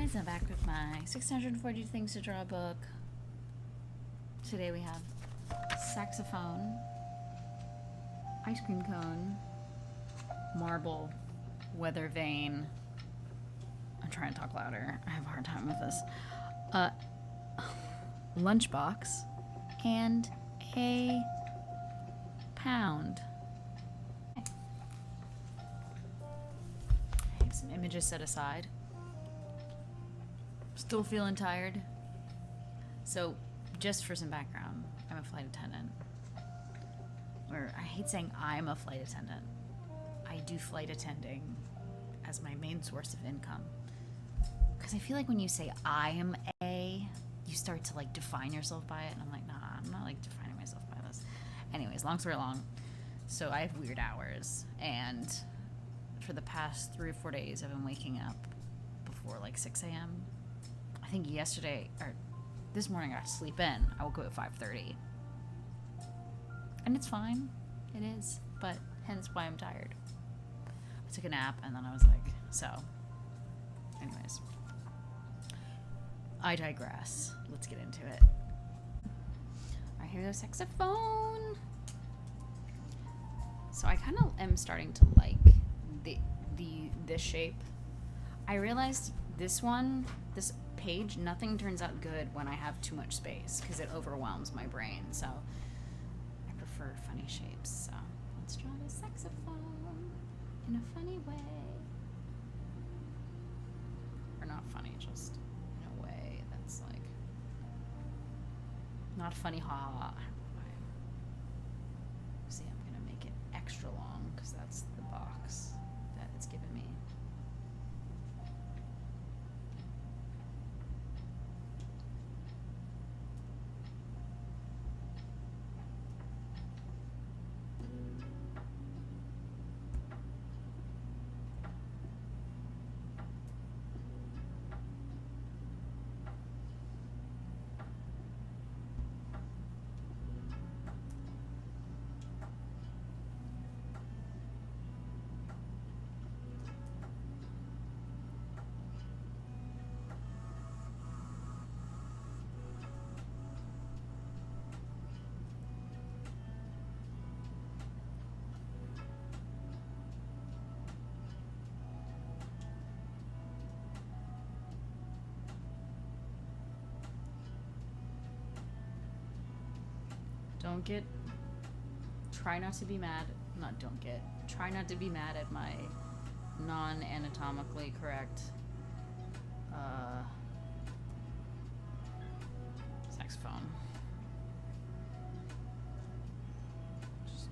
guys, I'm back with my 640 Things to Draw book. Today we have saxophone, ice cream cone, marble, weathervane. I'm trying to talk louder. I have a hard time with this. Lunchbox, and a pound. I have some images set aside. Still feeling tired. So, just for some background, I'm a flight attendant. Or, I hate saying I'm a flight attendant. I do flight attending as my main source of income. Because I feel like when you say I am a, you start to like define yourself by it. And I'm like, nah, I'm not like defining myself by this. Anyways, long story long. So, I have weird hours. And for the past 3 or 4 days, I've been waking up before like 6 a.m. I think yesterday, or this morning I got to sleep in. I woke up at 5:30. And it's fine. It is. But hence why I'm tired. I took a nap and then I was like, so. Anyways. I digress. Let's get into it. Alright, here goes saxophone. So I kind of am starting to like this shape. I realized this page, nothing turns out good when I have too much space because it overwhelms my brain. So I prefer funny shapes. So let's draw the saxophone in a funny way. Or not funny, just in a way that's like not funny, ha ha ha. See, I'm gonna make it extra long because that's the box that it's given me. Try not to be mad. Try not to be mad at my non-anatomically correct saxophone. Just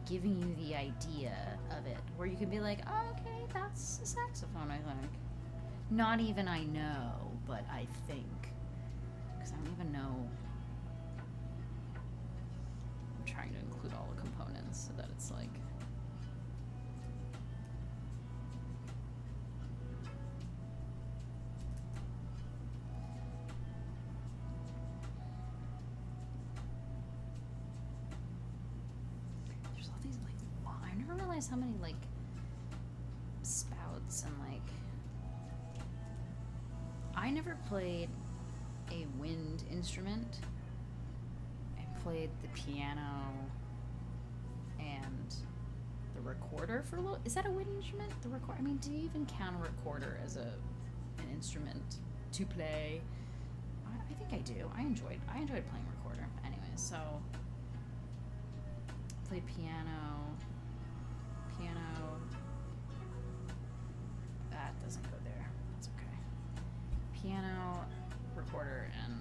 giving you the idea of it, where you can be like, oh, okay, that's a saxophone, I think. Not even I know, but I think. Because I don't even know. Trying to include all the components so that it's like there's all these like I never realized how many like spouts and like I never played a wind instrument. Played the piano and the recorder for a little. Is that a wind instrument? The record. I mean, do you even count a recorder as an instrument to play? I think I do. I enjoyed playing recorder. Anyway, so played piano. That doesn't go there. That's okay. Piano, recorder, and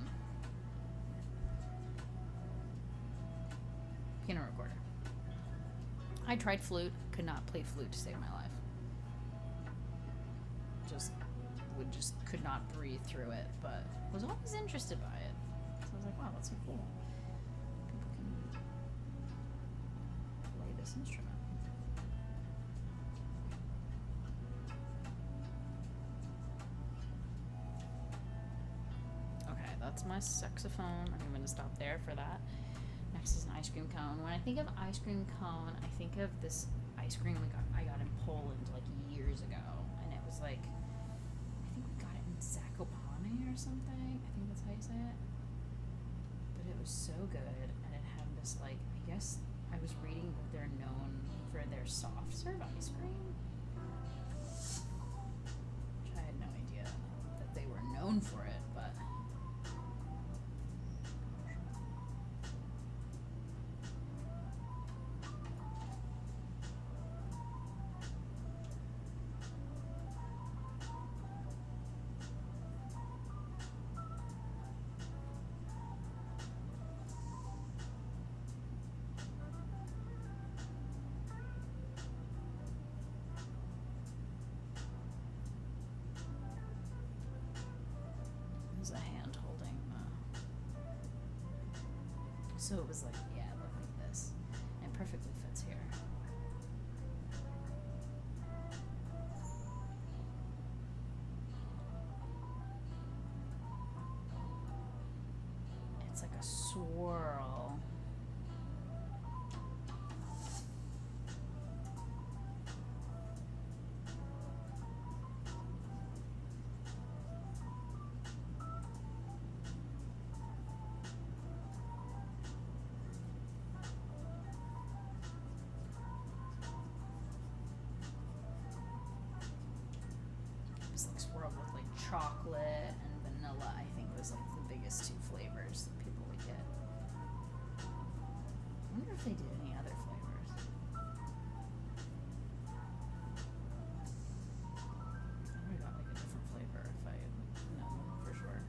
piano recorder. I tried flute, could not play flute to save my life. Could not breathe through it, but was always interested by it. So I was like, wow, that's so cool. People can play this instrument. Okay, that's my saxophone. I'm going to stop there for that. Next is an ice cream cone. When I think of ice cream cone, I think of this ice cream I got in Poland like years ago, and it was like, I think we got it in something. I think that's how you say it. But it was so good, and it had this, like, I guess I was reading that they're known for their soft serve ice cream, which I had no idea that they were known for it, but a hand holding so it was like, yeah, it looked like this, and perfectly fits here. It's like a swirl. Like swirled with like chocolate and vanilla, I think was like the biggest two flavors that people would get. I wonder if they did any other flavors. I would have got like a different flavor if I had known for sure.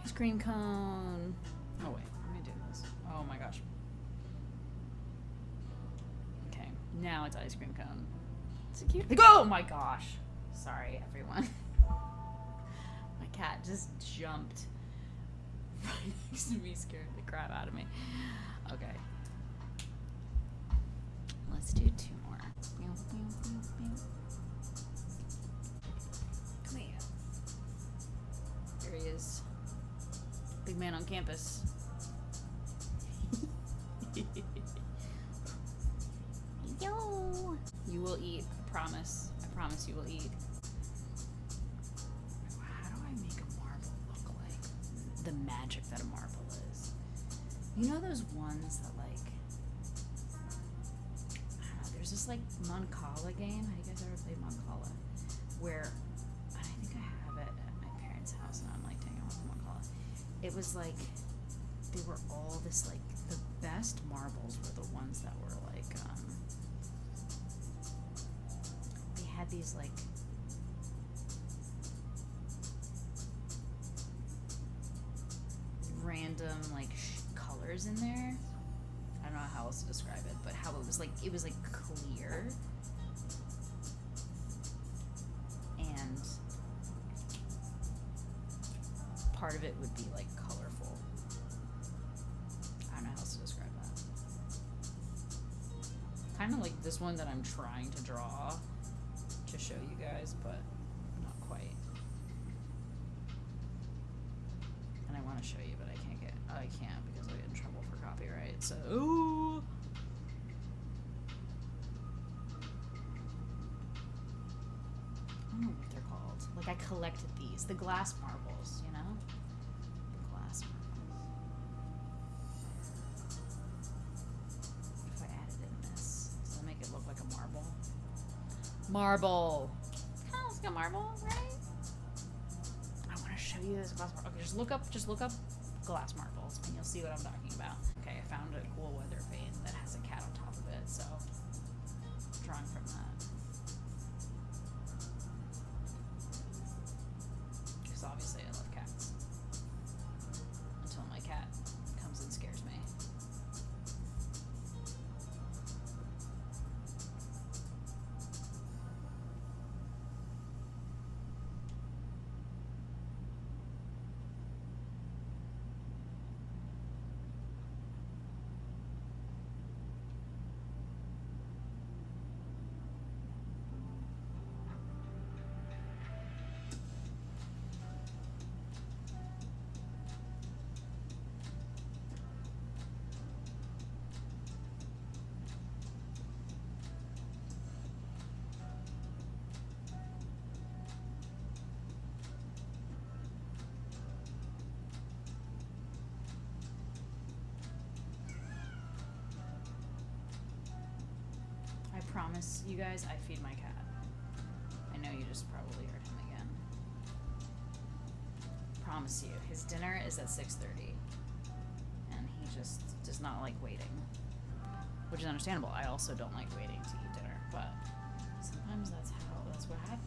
Ice cream cone. Oh wait, let me do this. Oh my gosh. Okay, now it's ice cream cone. It's a cute. Oh my gosh. Sorry, everyone. My cat just jumped right next to me, scared the crap out of me. Okay. Let's do two more. Come here. There he is. Big man on campus. Yo! You will eat. I promise. I promise you will eat. How do I make a marble look like the magic that a marble is? You know those ones that like, I don't know, there's this like Moncala game. Have you guys ever played Moncala? Where, I think I have it at my parents' house and I'm like taking off Moncala. It was like, they were all this like, the best marbles were the ones that were like, they had these like, random like colors in there. I don't know how else to describe it, but how it was like clear, and part of it would be like colorful. I don't know how else to describe that. Kind of like this one that I'm trying to draw to show you guys, but not quite. And I want to show you, but I can't because I'll get in trouble for copyright. So, ooh. I don't know what they're called. Like I collected these, the glass marbles, you know? The glass marbles. What if I added in this? Does that make it look like a marble? Marble. Kind of looks like a marble, right? I want to show you this glass marble. Okay, just look up glass marbles and you'll see what I'm talking about. Okay, I found a cool weathervane that has a cat on top of it, so I'm drawing from that. Because obviously I love cats. Until my cat comes and scares me. promise you guys I feed my cat. I know you just probably heard him again. Promise you, his dinner is at 6:30, and he just does not like waiting, which is understandable. I also don't like waiting to eat dinner, but sometimes that's what happens.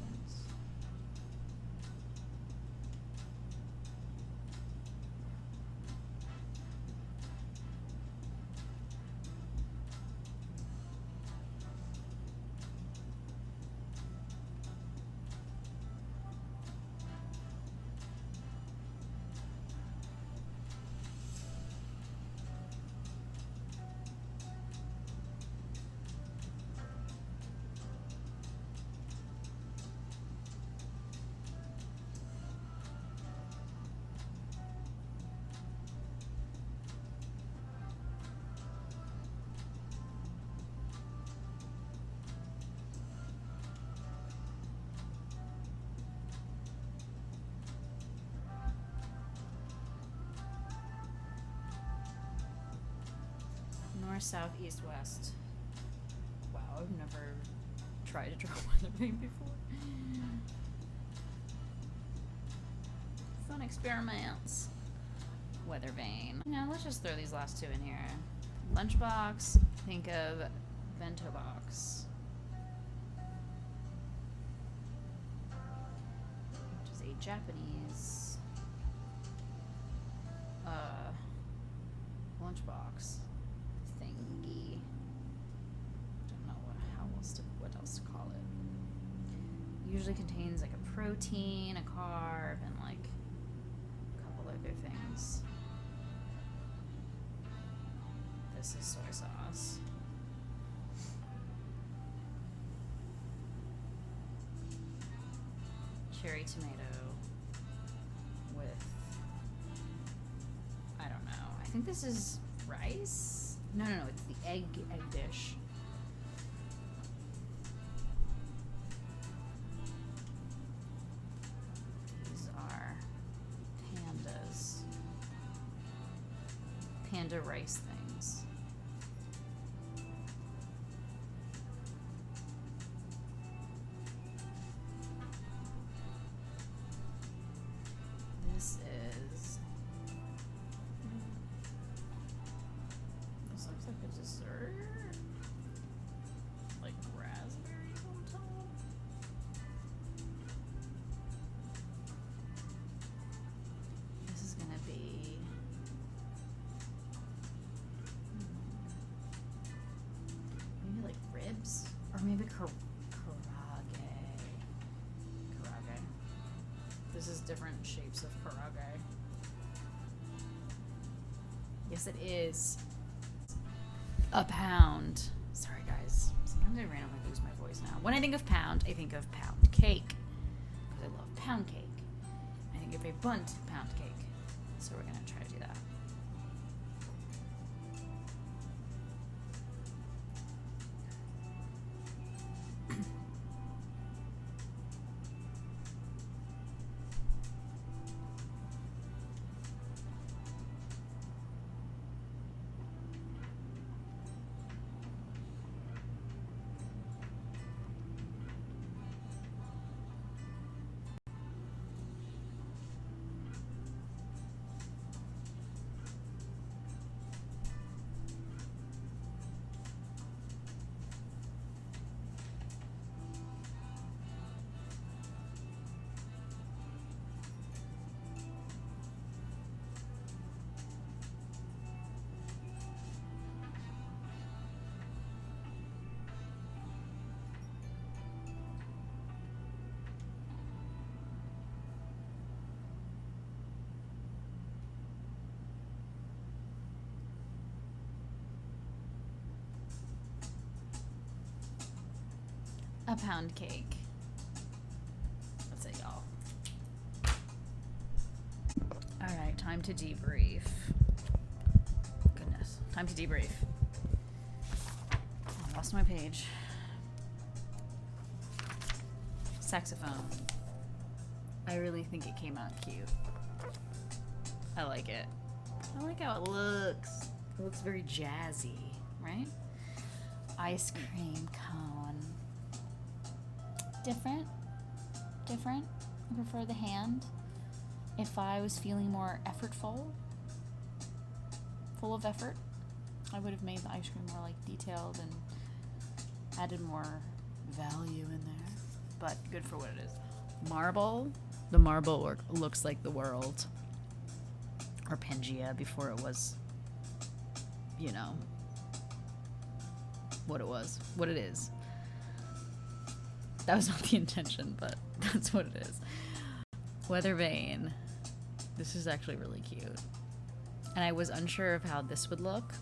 North, south, east, west. Wow, I've never tried to draw weathervane before. Fun experiments. Weathervane. Now let's just throw these last two in here. Lunchbox. Think of bento box, which is a Japanese lunchbox thingy. Don't know what else to call it. Usually contains like a protein, a carb, and like a couple other things. This is soy sauce. Cherry tomato with, I don't know. I think this is rice? No, it's the egg dish. These are pandas. Panda rice things. This looks like a dessert. Like raspberries on top. This is gonna be maybe like ribs, or maybe karage. This is different shapes of karage. Yes, it is a pound. Sorry, guys. Sometimes I randomly lose my voice now. When I think of pound, I think of pound cake, because I love pound cake. I think of a bunt pound cake. So we're gonna try to do that. A pound cake. That's it, y'all. Alright, time to debrief. Goodness. Time to debrief. I lost my page. Saxophone. I really think it came out cute. I like it. I like how it looks. It looks very jazzy, right? Ice cream cone. different. I prefer the hand. If I was feeling more full of effort, I would have made the ice cream more like detailed and added more value in there. But good for what it is. Marble. The marble work looks like the world. Or Pangea before it was, you know, what it is. That was not the intention, but that's what it is. Weathervane. This is actually really cute. And I was unsure of how this would look,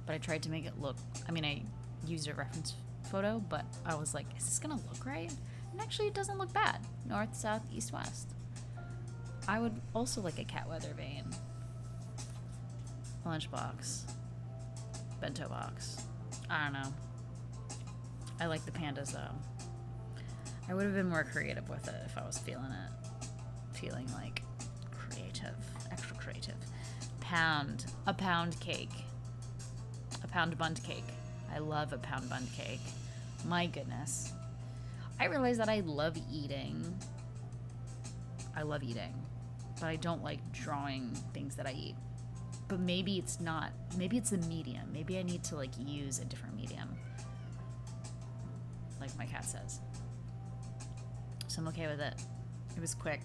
but I tried to make it look, I used a reference photo, but I was like, is this gonna look right? And actually it doesn't look bad. North, south, east, west. I would also like a cat weathervane. Lunchbox. Bento box. I don't know. I like the pandas though. I would have been more creative with it if I was feeling like creative, extra creative. A pound cake. A pound bundt cake. I love a pound bundt cake. My goodness. I realize that I love eating, but I don't like drawing things that I eat. But maybe it's the medium. Maybe I need to like use a different medium. Like my cat says. So I'm okay with it. It was quick.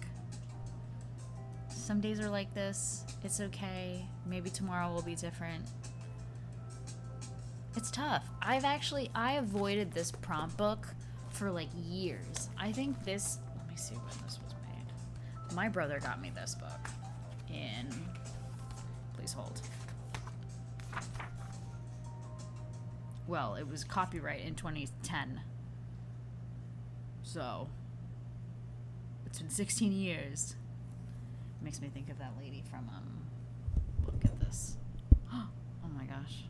Some days are like this. It's okay. Maybe tomorrow will be different. It's tough. I avoided this prompt book for like years. I think let me see when this was made. My brother got me this book please hold. Well, it was copyright in 2010. So, it's been 16 years. It makes me think of that lady from, look at this. Oh my gosh.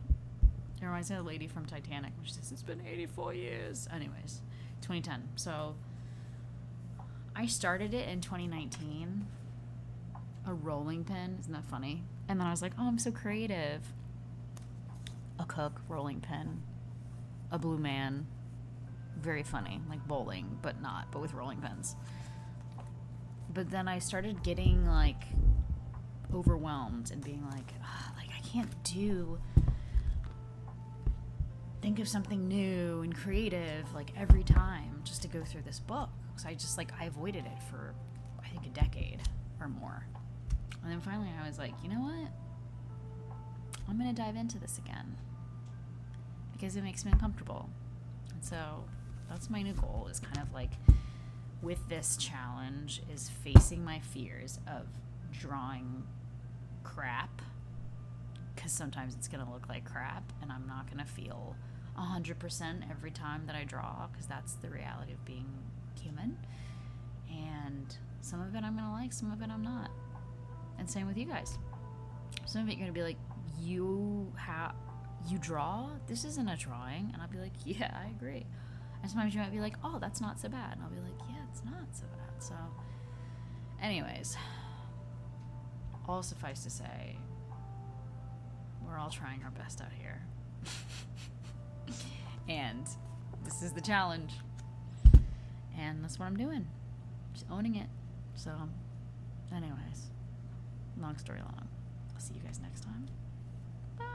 It reminds me of the lady from Titanic, which says it's been 84 years. Anyways, 2010. So, I started it in 2019. A rolling pin. Isn't that funny? And then I was like, oh, I'm so creative. A cook, rolling pin, a blue man. Very funny, like bowling, but with rolling pins. But then I started getting like overwhelmed and being like, I can't think of something new and creative like every time just to go through this book. So I avoided it for I think a decade or more. And then finally I was like, you know what? I'm gonna dive into this again because it makes me uncomfortable. And so that's my new goal, is kind of like with this challenge is facing my fears of drawing crap, because sometimes it's gonna look like crap and I'm not gonna feel 100% every time that I draw, because that's the reality of being human. And some of it I'm gonna like, some of it I'm not. And same with you guys. Some of it you're gonna be like, you draw? This isn't a drawing. And I'll be like, yeah, I agree. And sometimes you might be like, oh, that's not so bad. And I'll be like, yeah, it's not so bad. So anyways, all suffice to say, we're all trying our best out here. And this is the challenge. And that's what I'm doing. Just owning it. So anyways, long story long. I'll see you guys next time. Bye.